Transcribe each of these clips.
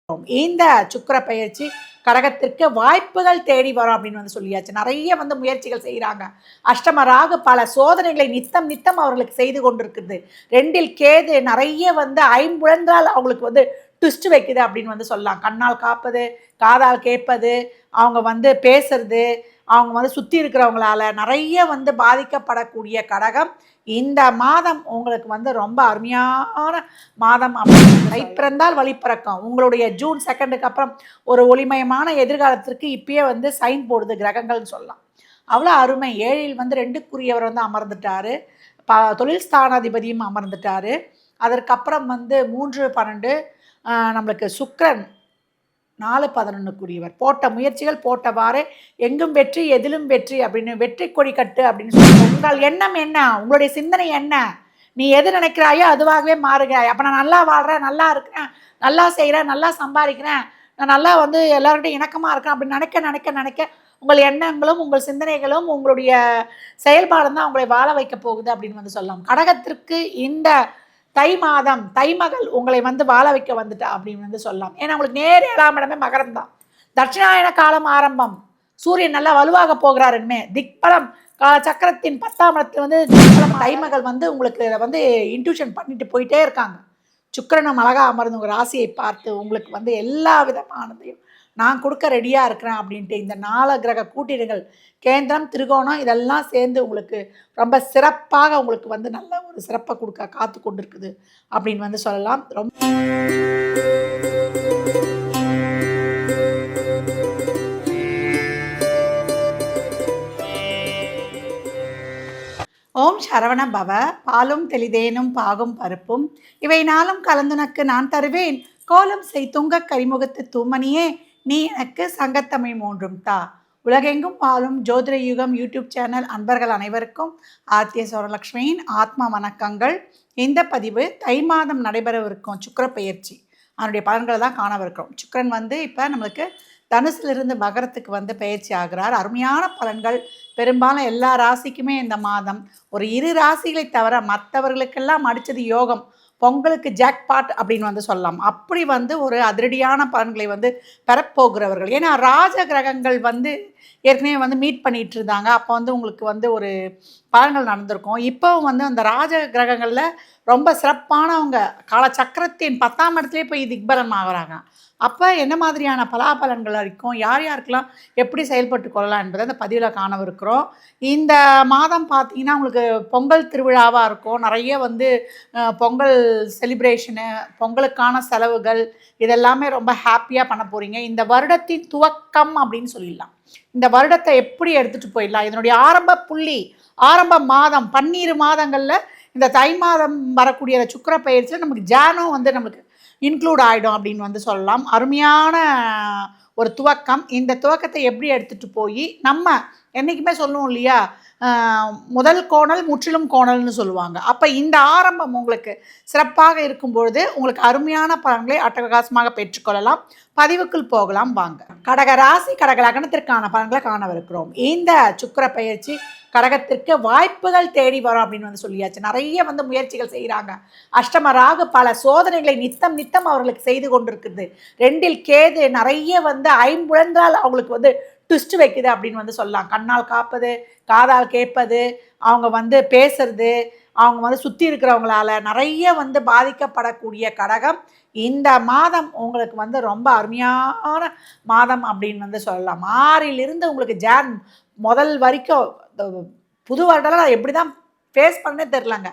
இந்த சுக்கிர பயிற்சி கடகத்திற்கு வாய்ப்புகள் தேடி வரும் அப்படின்னு சொல்லியாச்சு. நிறைய முயற்சிகள் செய்கிறாங்க. அஷ்டம ராகு பல சோதனைகளை நித்தம் நித்தம் அவர்களுக்கு செய்து கொண்டிருக்குது. 2இல் கேது நிறைய ஐம்புலன்றால் அவங்களுக்கு ட்விஸ்ட் வைக்குது அப்படின்னு சொல்லலாம். கண்ணால் காப்பது, காதால் கேட்பது, அவங்க பேசுறது, அவங்க சுற்றி இருக்கிறவங்களால நிறைய பாதிக்கப்படக்கூடிய கடகம் இந்த மாதம் உங்களுக்கு ரொம்ப அருமையான மாதம். அப்படி பிறந்தால் வழி பிறக்கும். உங்களுடைய ஜூன் 2க்கு அப்புறம் ஒரு ஒளிமயமான எதிர்காலத்திற்கு இப்பயே சைன் போடுது கிரகங்கள்னு சொல்லலாம். அவ்வளோ அருமை. 7இல் 2க்குரியவர் அமர்ந்துட்டாரு. தொழில் ஸ்தானாதிபதியும் அமர்ந்துட்டாரு. அதற்கப்புறம் 3, 12 நம்மளுக்கு சுக்கிரன் 4, 11க்குரியவர். போட்ட முயற்சிகள் போட்டவாறு எங்கும் வெற்றி எதிலும் வெற்றி அப்படின்னு வெற்றி கொடி கட்டு அப்படின்னு சொல்லுவாங்க. உங்கள் எண்ணம் என்ன? உங்களுடைய சிந்தனை என்ன? நீ எது நினைக்கிறாயோ அதுவாகவே மாறுகிறாய். அப்போ நான் நல்லா வாழ்கிறேன், நல்லா இருக்கிறேன், நல்லா செய்கிறேன், நல்லா சம்பாதிக்கிறேன், நான் நல்லா எல்லார்கிட்டையும் இணக்கமாக இருக்கிறேன் அப்படின்னு நினைக்க நினைக்க நினைக்க உங்கள் எண்ணங்களும் உங்கள் சிந்தனைகளும் உங்களுடைய செயல்பாடும் தான் உங்களை வாழ வைக்க போகுது அப்படின்னு சொல்லலாம். கடகத்திற்கு இந்த தை மாதம் தைமகள் உங்களை வாழ வைக்க வந்துட்டா அப்படின்னு சொல்லலாம். ஏன்னா உங்களுக்கு நேர் 7ஆம் இடமே மகரம் தான். தட்சிணாயன காலம் ஆரம்பம். சூரியன் நல்லா வலுவாக போகிறாருமே. திக்பலம் சக்கரத்தின் 10ஆம் இடத்துல தைமகள் உங்களுக்கு இன்ட்யூஷன் பண்ணிட்டு போயிட்டே இருக்காங்க. சுக்கிரனும் அழகாக அமர்ந்து உங்கள் ராசியை பார்த்து உங்களுக்கு எல்லா விதமானதையும் நான் கொடுக்க ரெடியாக இருக்கிறேன் அப்படின்ட்டு இந்த 4 கிரக கூட்டீடுகள் கேந்திரம் திரிகோணம் இதெல்லாம் சேர்ந்து உங்களுக்கு ரொம்ப சிறப்பாக உங்களுக்கு நல்ல ஒரு சிறப்பை கொடுக்க காத்து கொண்டு இருக்குது அப்படின்னு சொல்லலாம். ரொம்ப ஓம் சரவண பவ. பாலும் தெளிதேனும் பாகும் பருப்பும் இவை நாளும் கலந்துனக்கு நான் தருவேன். கோலம் செய் துங்க கரிமுகத்து தூமணியே நீ எனக்கு சங்கத்தமிழ் 3 தா. உலகெங்கும் வாழும் ஜோதிட யுகம் யூடியூப் சேனல் அன்பர்கள் அனைவருக்கும் ஆர்த்திய சௌரலக்ஷ்மியின் ஆத்மா வணக்கங்கள். இந்த பதிவு தை மாதம் நடைபெறவிருக்கும் சுக்கிர பயிற்சி அதனுடைய பலன்களை தான் காணவிருக்கிறோம். சுக்கிரன் இப்போ நம்மளுக்கு தனுசிலிருந்து மகரத்துக்கு பயிற்சி ஆகிறார். அருமையான பலன்கள். பெரும்பாலும் எல்லா ராசிக்குமே இந்த மாதம் ஒரு 2 ராசிகளை தவிர மற்றவர்களுக்கெல்லாம் அடித்தது யோகம். பொங்கலுக்கு ஜாக்பாட் அப்படின்னு சொல்லலாம். அப்படி ஒரு அதிரடியான பலன்களை பெறப்போகிறவர்கள். ஏன்னா ராஜ கிரகங்கள் ஏற்கனவே மீட் பண்ணிட்டு இருந்தாங்க. அப்போ உங்களுக்கு ஒரு பலன்கள் நடந்திருக்கும். இப்போவும் அந்த ராஜ கிரகங்களில் ரொம்ப சிறப்பானவங்க காலச்சக்கரத்தின் 10ஆம் இடத்துலேயே போய் திக்பலம் ஆகிறாங்க. அப்போ என்ன மாதிரியான பலாபலன்கள் இருக்கும், யார் யாருக்கெல்லாம் எப்படி செயல்பட்டு கொள்ளலாம் என்பதை அந்த பதிவில் காணவிருக்கிறோம். இந்த மாதம் பார்த்திங்கன்னா உங்களுக்கு பொங்கல் திருவிழாவாக இருக்கும். நிறைய பொங்கல் செலிப்ரேஷனு, பொங்கலுக்கான செலவுகள் இதெல்லாமே ரொம்ப ஹாப்பியாக பண்ண போகிறீங்க. இந்த வருடத்தின் துவக்கம் அப்படின்னு சொல்லிடலாம். இந்த வருடத்தை எப்படி எடுத்துகிட்டு போயிடலாம், இதனுடைய ஆரம்ப புள்ளி, ஆரம்ப மாதம் 12 மாதங்களில் இந்த தை மாதம் வரக்கூடிய சுக்கிர பயிற்சியில் நமக்கு ஜானும் நம்மளுக்கு இன்க்ளூட் ஆகிடும் அப்படின்னு சொல்லலாம். அருமையான ஒரு துவக்கம். இந்த துவக்கத்தை எப்படி எடுத்துகிட்டு போய் நம்ம என்றைக்குமே சொல்லுவோம் இல்லையா, முதல் கோணல் முற்றிலும் கோணல்னு சொல்லுவாங்க. அப்போ இந்த ஆரம்பம் உங்களுக்கு சிறப்பாக இருக்கும் பொழுது உங்களுக்கு அருமையான பலன்களை அட்டகாசமாக பெற்றுக்கொள்ளலாம். பதிவுக்குள் போகலாம் வாங்க. கடக ராசி கடக லக்னத்திற்கான பலன்களை காணவிருக்கிறோம். இந்த சுக்கிர பயிற்சி கடகத்திற்கு வாய்ப்புகள் தேடி வரும் அப்படின்னு சொல்லியாச்சு. நிறைய முயற்சிகள் செய்கிறாங்க. அஷ்டம ராகு பல சோதனைகளை நித்தம் நித்தம் அவர்களுக்கு செய்து கொண்டிருக்குது. 2இல் கேது நிறைய ஐம்புலன்றால் அவங்களுக்கு ட்விஸ்ட் வைக்குது அப்படின்னு சொல்லலாம். கண்ணால் காப்பது, காதால் கேட்பது, அவங்க பேசுறது, அவங்க சுற்றி இருக்கிறவங்களால நிறைய பாதிக்கப்படக்கூடிய கடகம் இந்த மாதம் உங்களுக்கு ரொம்ப அருமையான மாதம் அப்படின்னு சொல்லலாம். 6இலிருந்து உங்களுக்கு ஜான் முதல் வரைக்கும் புது வருடம்லாம் எப்படி தான் ஃபேஸ் பண்ணே தெரிலங்க.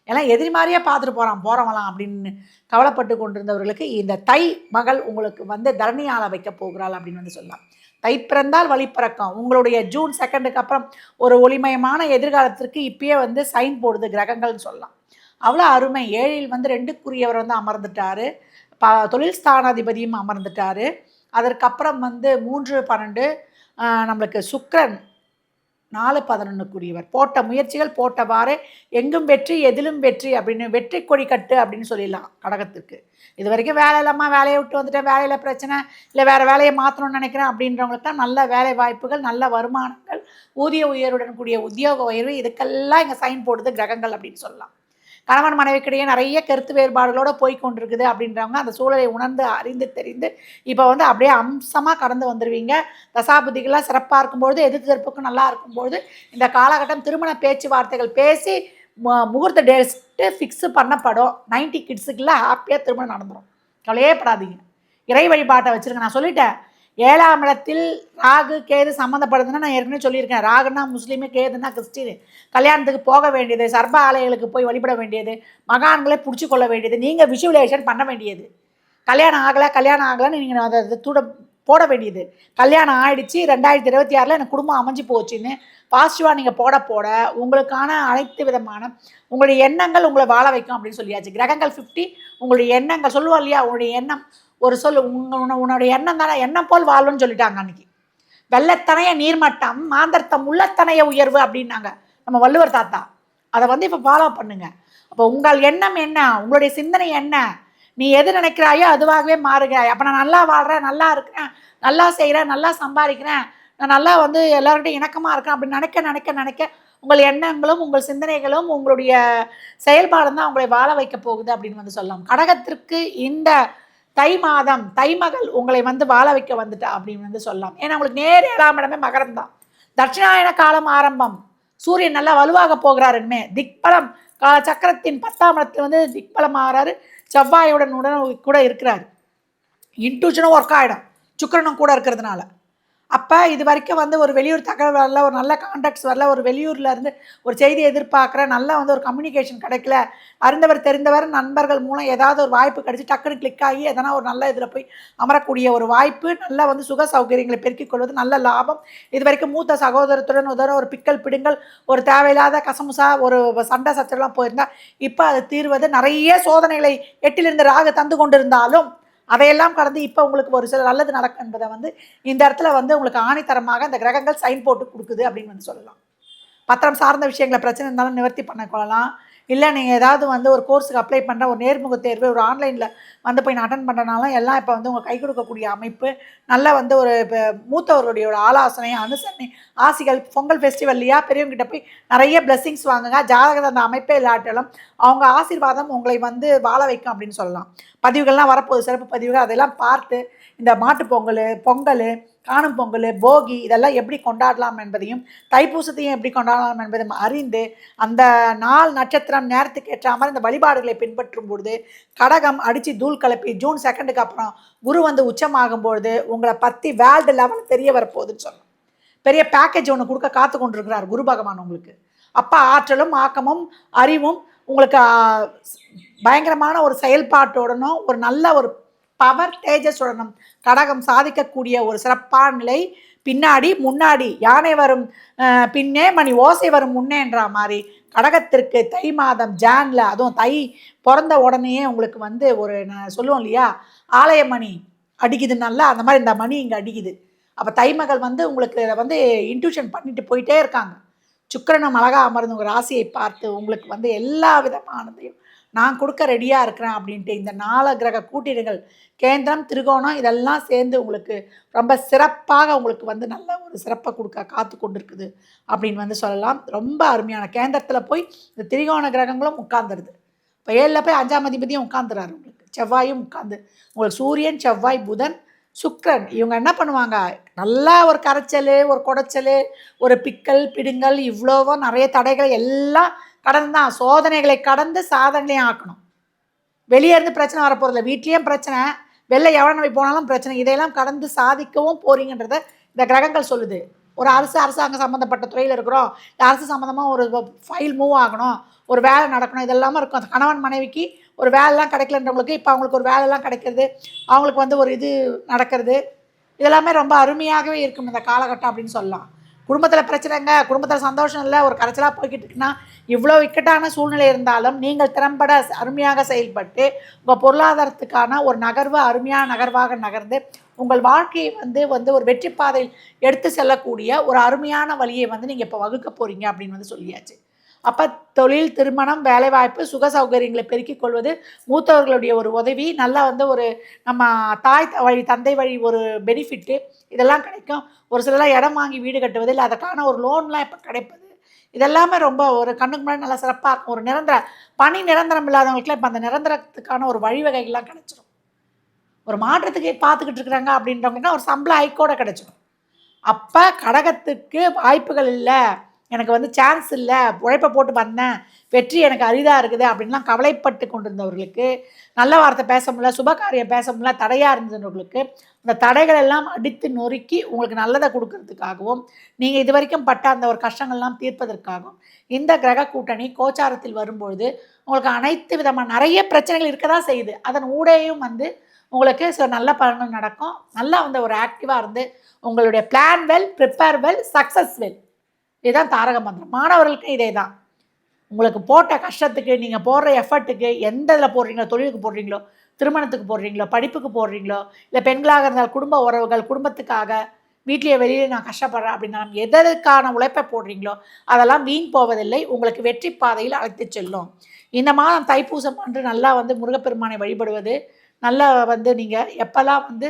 எல்லாம் எதிரி மாதிரியே பார்த்துட்டு போகிறவங்களாம் அப்படின்னு கவலைப்பட்டு கொண்டிருந்தவர்களுக்கு இந்த தை மகள் உங்களுக்கு தரணியால் வைக்க போகிறாள் அப்படின்னு சொல்லலாம். தை பிறந்தால் வழி பிறக்கும். உங்களுடைய ஜூன் 2க்கு அப்புறம் ஒரு ஒளிமயமான எதிர்காலத்திற்கு இப்பயே சைன் போடுது கிரகங்கள்னு சொல்லலாம். அவ்வளோ அருமை. 7இல் 2க்குரியவர் அமர்ந்துட்டாரு. தொழில் ஸ்தானாதிபதியும் அமர்ந்துட்டாரு. அதற்கப்புறம் 3, 12 நம்மளுக்கு சுக்கிரன் 4, 11க்குரியவர். போட்ட முயற்சிகள் போட்டவாறு எங்கும் வெற்றி எதிலும் வெற்றி அப்படின்னு வெற்றி கொடி கட்டு அப்படின்னு சொல்லிடலாம் கடகத்திற்கு. இது வரைக்கும் வேலை இல்லாமல் வேலையை விட்டு வந்துட்டேன், வேலையில் பிரச்சனை இல்லை, வேறு வேலையை மாற்றணும்னு நினைக்கிறேன் அப்படின்றவங்களுக்கு தான் நல்ல வேலை வாய்ப்புகள், நல்ல வருமானங்கள், ஊதிய உயர்வுடன் கூடிய உத்தியோக உயர்வு இதுக்கெல்லாம் இங்கே சைன் போடுது கிரகங்கள் அப்படின்னு சொல்லலாம். கணவன் மனைவிக்கிடையே நிறைய கருத்து வேறுபாடுகளோடு போய் கொண்டிருக்குது அப்படின்றவங்க அந்த சூழலை உணர்ந்து அறிந்து தெரிந்து இப்போ வந்து அப்படியே அம்சமாக கடந்து வந்துடுவீங்க. தசாபுதிகளாக சிறப்பாக இருக்கும்பொழுது எதிர்த்து தரப்புக்கும் நல்லா இருக்கும்பொழுது இந்த காலகட்டம் திருமண பேச்சுவார்த்தைகள் பேசி முகூர்த்த டேட்டு ஃபிக்ஸு பண்ணப்படும். 90 கிட்ஸுக்குள்ள ஹாப்பியாக திருமணம் நடந்துடும். கவலையே படாதீங்க. இறை வழிபாட்டை வச்சுருங்க. நான் சொல்லிட்டேன், 7ஆம் இடத்தில் ராகு கேது சம்மந்தப்படுதுன்னா நான் ஏற்கனவே சொல்லியிருக்கேன். ராகுன்னா முஸ்லீமு, கேதுன்னா கிறிஸ்டினு. கல்யாணத்துக்கு போக வேண்டியது, சர்ப ஆலயங்களுக்கு போய் வழிபட வேண்டியது, மகான்களை பிடிச்சி கொள்ள வேண்டியது, நீங்கள் விஷுவலைசேஷன் பண்ண வேண்டியது. கல்யாணம் ஆகலைன்னு நீங்கள் அதை போட வேண்டியது. கல்யாணம் ஆகிடுச்சு 2026 எனக்கு குடும்பம் அமைஞ்சு போச்சுன்னு பாசிட்டிவாக நீங்கள் போட உங்களுக்கான அனைத்து விதமான உங்களுடைய எண்ணங்கள் உங்களை வாழ வைக்கும் அப்படின்னு சொல்லியாச்சு. கிரகங்கள் 50 உங்களுடைய எண்ணங்கள் சொல்லுவோம் இல்லையா, உங்களுடைய எண்ணம் ஒரு உன்னுடைய எண்ணம் தானே, எண்ணம் போல் வாழ்வுன்னு சொல்லிட்டாங்க அன்றைக்கி. வெள்ளத்தனைய நீர்மட்டம் மாந்தர்த்தம் உள்ளத்தனைய உயர்வு அப்படின்னாங்க நம்ம வள்ளுவர் தாத்தா. அதை வந்து இப்போ ஃபாலோ பண்ணுங்க. அப்போ உங்கள் எண்ணம் என்ன, உங்களுடைய சிந்தனை என்ன, நீ எது நினைக்கிறாயோ அதுவாகவே மாறுகிறாய். அப்போ நான் நல்லா வாழ்கிறேன், நல்லா இருக்கிறேன், நல்லா செய்கிறேன், நல்லா சம்பாதிக்கிறேன், நான் நல்லா வந்து எல்லார்கிட்டையும் இணக்கமாக இருக்கேன் அப்படின்னு நினைக்க உங்கள் எண்ணங்களும் உங்கள் சிந்தனைகளும் உங்களுடைய செயல்பாடும் தான் உங்களை வாழ வைக்க போகுது அப்படின்னு வந்து சொல்லலாம். கடகத்திற்கு இந்த தை மாதம் தைமகள் உங்களை வந்து வாழ வைக்க வந்துட்டா அப்படின்னு வந்து சொல்லலாம். ஏன்னா உங்களுக்கு நேர் 7ஆம் இடமே மகரம் தான். தட்சிணாயன காலம் ஆரம்பம். சூரியன் நல்லா வலுவாக போகிறாருன்னு திக்பலம் சக்கரத்தின் 10ஆம் இடத்துல வந்து திக்பலம் ஆகிறாரு. செவ்வாயுடன் கூட இருக்கிறார். இன்ட்யூஷனும் ஒர்க் ஆகிடும் சுக்கிரனும் கூட இருக்கிறதுனால. அப்போ இது வரைக்கும் வந்து ஒரு வெளியூர் தகவல் வரல, ஒரு நல்ல கான்டாக்ட்ஸ் வரல, ஒரு வெளியூர்லேருந்து ஒரு செய்தி எதிர்பார்க்குற நல்லா வந்து ஒரு கம்யூனிகேஷன் கிடைக்கல, அறிந்தவர் தெரிந்தவர் நண்பர்கள் மூலம் ஏதாவது ஒரு வாய்ப்பு கிடச்சி டக்குன்னு கிளிக் ஆகி எதனா ஒரு நல்ல இதில் போய் அமரக்கூடிய ஒரு வாய்ப்பு, நல்லா வந்து சுக சௌகரியங்களை பெருக்கிக் கொள்வது, நல்ல லாபம். இது வரைக்கும் மூத்த சகோதரத்துடன் ஒரு பிக்கல் பிடுங்கல், ஒரு தேவையில்லாத கசமுசா, ஒரு சண்டை சச்சரவுலாம் போயிருந்தால் இப்போ அது தீர்வது. நிறைய சோதனைகளை 8லிருந்து ராகு தந்து கொண்டிருந்தாலும் அதையெல்லாம் கடந்து இப்போ உங்களுக்கு ஒரு சில நல்லது நடக்கும் என்பதை வந்து இந்த இடத்துல வந்து உங்களுக்கு ஆணித்தரமாக இந்த கிரகங்கள் சைன் போட்டு கொடுக்குது அப்படின்னு வந்து சொல்லலாம். பத்திரம் சார்ந்த விஷயங்களை பிரச்சனை இருந்தாலும் நிவர்த்தி பண்ண இல்லை நீங்கள் ஏதாவது வந்து ஒரு கோர்ஸுக்கு அப்ளை பண்ணுற, ஒரு நேர்முக தேர்வு ஒரு ஆன்லைனில் வந்து போய் நான் அட்டன் பண்ணுறனாலும் எல்லாம் இப்போ வந்து உங்கள் கை கொடுக்கக்கூடிய அமைப்பு, நல்லா வந்து ஒரு இப்போ மூத்தவர்களுடைய ஒரு ஆலோசனை அனுசரணை ஆசிகள். பொங்கல் ஃபெஸ்டிவல்லையா பெரியவங்ககிட்ட போய் நிறைய பிளெஸ்ஸிங்ஸ் வாங்குங்க. ஜாதகத்தை அந்த அமைப்பே இல்லாட்டாலும் அவங்க ஆசீர்வாதம் உங்களை வந்து வாழ வைக்கும் அப்படின்னு சொல்லலாம். பதிவுகள்லாம் வரப்போகுது, சிறப்பு பதிவுகள். அதெல்லாம் பார்த்து இந்த மாட்டு பொங்கல் காணும் பொங்கல், போகி இதெல்லாம் எப்படி கொண்டாடலாம் என்பதையும் தைப்பூசத்தையும் எப்படி கொண்டாடலாம் என்பதையும் அறிந்து அந்த நாள் நட்சத்திரம் நேரத்துக்கு ஏற்ற மாதிரி இந்த வழிபாடுகளை பின்பற்றும் பொழுது கடகம் அடித்து தூள் கலப்பி ஜூன் 2க்கு அப்புறம் குரு வந்து உச்சமாகும்பொழுது உங்களை பற்றி வேர்ல்டு லெவலில் தெரிய வரப்போகுதுன்னு சொல்லலாம். பெரிய பேக்கேஜ் ஒன்று கொடுக்க காத்து கொண்டிருக்கிறார் குரு பகவான் உங்களுக்கு. அப்போ ஆற்றலும் ஆக்கமும் அறிவும் உங்களுக்கு பயங்கரமான ஒரு செயல்பாட்டுடனும் ஒரு நல்ல ஒரு பவர் தேஜஸுடனும் கடகம் சாதிக்கக்கூடிய ஒரு சிறப்பான நிலை. பின்னாடி முன்னாடி யானை வரும் பின்னே மணி ஓசை வரும் முன்னேன்ற மாதிரி கடகத்திற்கு தை மாதம் ஜான்ல, அதுவும் தை பிறந்த உடனேயே உங்களுக்கு வந்து ஒரு நான் சொல்லுவோம் இல்லையா ஆலய மணி அடிக்குதுன்னால அந்த மாதிரி இந்த மணி இங்கே அடிக்குது. அப்போ தைமகள் வந்து உங்களுக்கு வந்து இன்ட்யூஷன் பண்ணிட்டு போயிட்டே இருக்காங்க. சுக்கிரனும் அழகாக அமர்ந்து உங்கள் ராசியை பார்த்து உங்களுக்கு வந்து எல்லா விதமானதையும் நான் கொடுக்க ரெடியாக இருக்கிறேன் அப்படின்ட்டு இந்த 4 கிரக கூட்டீடுகள் கேந்திரம் திரிகோணம் இதெல்லாம் சேர்ந்து உங்களுக்கு ரொம்ப சிறப்பாக உங்களுக்கு வந்து நல்ல ஒரு சிறப்பை கொடுக்க காத்து கொண்டு இருக்குது அப்படின்னு வந்து சொல்லலாம். ரொம்ப அருமையான கேந்திரத்தில் போய் இந்த திரிகோண கிரகங்களும் உட்கார்ந்துருது. இப்போ 7ல் போய் 5ஆம் அதிபதியும் உட்காந்துறாரு உங்களுக்கு. செவ்வாயும் உட்காந்து உங்களுக்கு சூரியன் செவ்வாய் புதன் சுக்கிரன் இவங்க என்ன பண்ணுவாங்க, நல்லா ஒரு கரைச்சல் ஒரு குடைச்சல் ஒரு பிக்கல் பிடுங்கல் இவ்வளவோ நிறைய தடைகள் எல்லாம் கடந்து தான் சோதனைகளை கடந்து சாதனையும் ஆக்கணும். வெளியே இருந்து பிரச்சனை வரப்போகிறதில்ல, வீட்லேயும் பிரச்சனை, வெளில எவ்வளோ நம்பி போனாலும் பிரச்சனை, இதையெல்லாம் கடந்து சாதிக்கவும் போறீங்கன்றத இந்த கிரகங்கள் சொல்லுது. ஒரு அரசாங்க சம்மந்தப்பட்ட துறையில் இருக்கிறோம், அரசு சம்மந்தமாக ஒரு ஃபைல் மூவ் ஆகணும், ஒரு வேலை நடக்கணும், இதெல்லாமல் இருக்கும். அந்த கணவன் மனைவிக்கு ஒரு வேலைலாம் கிடைக்கலன்றவங்களுக்கு இப்போ அவங்களுக்கு ஒரு வேலைலாம் கிடைக்கிறது, அவங்களுக்கு வந்து ஒரு இது நடக்கிறது, இதெல்லாமே ரொம்ப அருமையாகவே இருக்கும் இந்த காலகட்டம் அப்படின்னு சொல்லலாம். குடும்பத்தில் பிரச்சனைங்க, குடும்பத்தில் சந்தோஷம் இல்லை, ஒரு கரைச்சலாக போய்கிட்டு இருக்குன்னா இவ்வளோ இக்கட்டான சூழ்நிலை இருந்தாலும் நீங்கள் திறம்பட அருமையாக செயல்பட்டு உங்கள் பொருளாதாரத்துக்கான ஒரு நகர்வு அருமையான நகர்வாக நகர்ந்து உங்கள் வாழ்க்கையை வந்து ஒரு வெற்றி பாதையில் எடுத்து செல்லக்கூடிய ஒரு அருமையான வழியை வந்து நீங்கள் இப்போ வகுக்க போகிறீங்க அப்படின்னு வந்து சொல்லியாச்சு. அப்போ தொழில், திருமணம், வேலைவாய்ப்பு, சுக சௌகரியங்களை பெருக்கிக் கொள்வது, மூத்தவர்களுடைய ஒரு உதவி, நல்லா வந்து ஒரு நம்ம தாய் வழி தந்தை வழி ஒரு பெனிஃபிட்டு இதெல்லாம் கிடைக்கும். ஒரு சிலலாம் இடம் வாங்கி வீடு கட்டுவது இல்லை, அதற்கான ஒரு லோன்லாம் இப்போ கிடைப்பது, இதெல்லாமே ரொம்ப ஒரு கண்ணுக்கு முன்னாடி நல்லா சிறப்பாக இருக்கும். ஒரு பணி நிரந்தரம் இல்லாதவங்களுக்குலாம் இப்போ அந்த நிரந்தரத்துக்கான ஒரு வழிவகைகள்லாம் கிடைச்சிடும். ஒரு மாற்றத்துக்கு பார்த்துக்கிட்டு இருக்கிறாங்க அப்படின்றவங்கன்னா ஒரு சம்பள ஹைக்கோட கிடைச்சிடும். அப்போ கடகத்துக்கு வாய்ப்புகள் இல்லை, எனக்கு வந்து சான்ஸ் இல்லை, உழைப்பை போட்டு வந்தேன், வெற்றி எனக்கு அரிதாக இருக்குது அப்படின்லாம் கவலைப்பட்டு கொண்டிருந்தவர்களுக்கு, நல்ல வார்த்தை பேச முடியல, சுபகாரியம் பேச முடியல, தடையாக இருந்தவர்களுக்கு அந்த தடைகள் எல்லாம் அடித்து நொறுக்கி உங்களுக்கு நல்லதை கொடுக்கறதுக்காகவும், நீங்கள் இது வரைக்கும் பட்ட அந்த ஒரு கஷ்டங்கள்லாம் தீர்ப்பதற்காகவும் இந்த கிரக கூட்டணி கோச்சாரத்தில் வரும்பொழுது உங்களுக்கு அனைத்து விதமான நிறைய பிரச்சனைகள் இருக்க தான் செய்யுது. அதன் ஊடேயும் வந்து உங்களுக்கு சில நல்ல பலன்கள் நடக்கும். நல்லா வந்து ஒரு ஆக்டிவாக இருந்து உங்களுடைய plan well, prepare well, success well. இதுதான் தாரக மந்திரம். மாணவர்களுக்கும் இதே தான். உங்களுக்கு போட்ட கஷ்டத்துக்கு, நீங்கள் போடுற எஃபர்ட்டுக்கு, எந்த இதில் போடுறீங்களோ, தொழிலுக்கு போடுறீங்களோ, திருமணத்துக்கு போடுறீங்களோ, படிப்புக்கு போடுறீங்களோ, இல்லை பெண்களாக இருந்தால் குடும்ப உறவுகள், குடும்பத்துக்காக வீட்லேயே வெளியே நான் கஷ்டப்படுறேன் அப்படின்னாலும் எதற்கான உழைப்பை போடுறீங்களோ அதெல்லாம் வீண் போவதில்லை, உங்களுக்கு வெற்றி பாதையில் அழைத்து செல்லும். இந்த மாதம் தைப்பூசம் அன்று நல்லா வந்து முருகப்பெருமானை வழிபடுவது, நல்லா வந்து நீங்கள் எப்போல்லாம் வந்து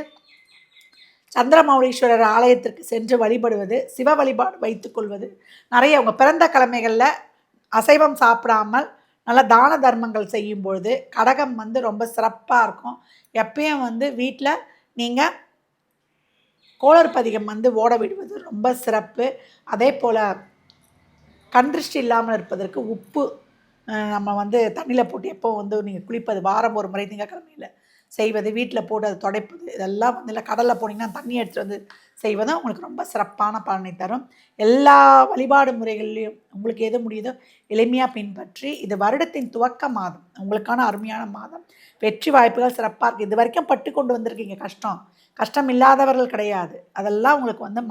சந்திரமௌலீஸ்வரர் ஆலயத்திற்கு சென்று வழிபடுவது, சிவ வழிபாடு வைத்துக்கொள்வது, நிறைய உங்கள் பிறந்த கிழமைகளில் அசைவம் சாப்பிடாமல் நல்ல தான தர்மங்கள் செய்யும் பொழுது கடகம் வந்து ரொம்ப சிறப்பாக இருக்கும். எப்பயும் வந்து வீட்டில் நீங்கள் கோளர் பதிகம் வந்து ஓட விடுவது ரொம்ப சிறப்பு. அதே போல் கண்திருஷ்டி இல்லாமல் இருப்பதற்கு உப்பு நம்ம வந்து தண்ணியில் போட்டு எப்போ வந்து நீங்கள் குளிப்பது, வாரம் ஒரு முறை திங்கக்கிழமையில் செய்வது, வீட்டில் போட்டு அதை துடைப்பது, இதெல்லாம் வந்து இல்லை கடலில் போனீங்கன்னா தண்ணி எடுத்துகிட்டு வந்து செய்வதும் உங்களுக்கு ரொம்ப சிறப்பான பலனை தரும். எல்லா வழிபாடு முறைகள்லையும் உங்களுக்கு எது முடியுதோ எளிமையாக பின்பற்றி இது வருடத்தின் துவக்க மாதம், உங்களுக்கான அருமையான மாதம். வெற்றி வாய்ப்புகள் சிறப்பாக இருக்குது. இது வரைக்கும் பட்டு கொண்டு வந்திருக்கீங்க கஷ்டம் இல்லாதவர்கள் கிடையாது. அதெல்லாம் உங்களுக்கு வந்து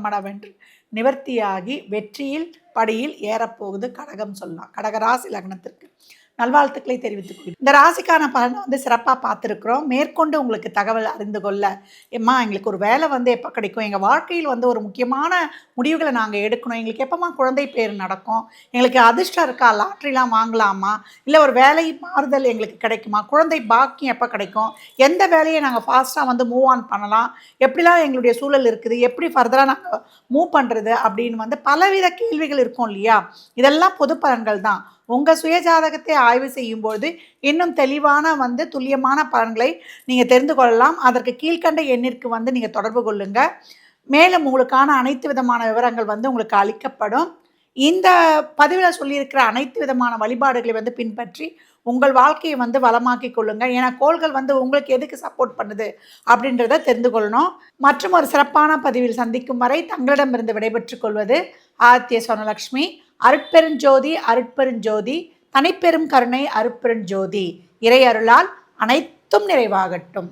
மடவென்று நிவர்த்தியாகி வெற்றியில் படியில் ஏறப்போகுது கடகம் சொல்லலாம். கடகராசி லக்னத்திற்கு நல்வாழ்த்துக்களை தெரிவித்துக் கொள்கிறேன். இந்த ராசிக்கான பலனை வந்து சிறப்பாக பார்த்துருக்குறோம். மேற்கொண்டு உங்களுக்கு தகவல் அறிந்து கொள்ள, எம்மா எங்களுக்கு ஒரு வேலை வந்து எப்போ கிடைக்கும், எங்கள் வாழ்க்கையில் வந்து ஒரு முக்கியமான முடிவுகளை நாங்கள் எடுக்கணும், எங்களுக்கு எப்போம்மா குழந்தை பேர் நடக்கும், எங்களுக்கு அதிர்ஷ்டம் இருக்கா, லாட்ரிலாம் வாங்கலாமா, இல்லை ஒரு வேலை மாறுதல் எங்களுக்கு கிடைக்குமா, குழந்தை பாக்கியம் எப்போ கிடைக்கும், எந்த வேலையை நாங்கள் ஃபாஸ்ட்டாக வந்து மூவ் ஆன் பண்ணலாம், எப்படிலாம் எங்களுடைய சூழல் இருக்குது, எப்படி ஃபர்தராக நாங்கள் மூவ் பண்ணுறது அப்படின்னு வந்து பலவித கேள்விகள் இருக்கும் இல்லையா. இதெல்லாம் பொது பலன்கள் தான். உங்கள் சுயஜாதகத்தை ஆய்வு செய்யும்போது இன்னும் தெளிவான வந்து துல்லியமான பலன்களை நீங்கள் தெரிந்து கொள்ளலாம். அதற்கு கீழ்கண்ட எண்ணிற்கு வந்து நீங்கள் தொடர்பு கொள்ளுங்கள். மேலும் உங்களுக்கான அனைத்து விதமான விவரங்கள் வந்து உங்களுக்கு அளிக்கப்படும். இந்த பதிவில் சொல்லியிருக்கிற அனைத்து விதமான வழிபாடுகளை வந்து பின்பற்றி உங்கள் வாழ்க்கையை வந்து வளமாக்கி கொள்ளுங்கள். ஏன்னா கோள்கள் வந்து உங்களுக்கு எதுக்கு சப்போர்ட் பண்ணுது அப்படின்றத தெரிந்து கொள்ளணும். மற்றும் ஒரு சிறப்பான பதிவில் சந்திக்கும் வரை தங்களிடமிருந்து விடைபெற்றுக் கொள்வது ஆதித்ய சொர்ணலக்ஷ்மி. அருட்பெருஞ்சோதி அருட்பெருஞ்சோதி, தனிப்பெரும் கருணை அருட்பெருஞ்சோதி. இறை அருளால் அனைத்தும் நிறைவாகட்டும்.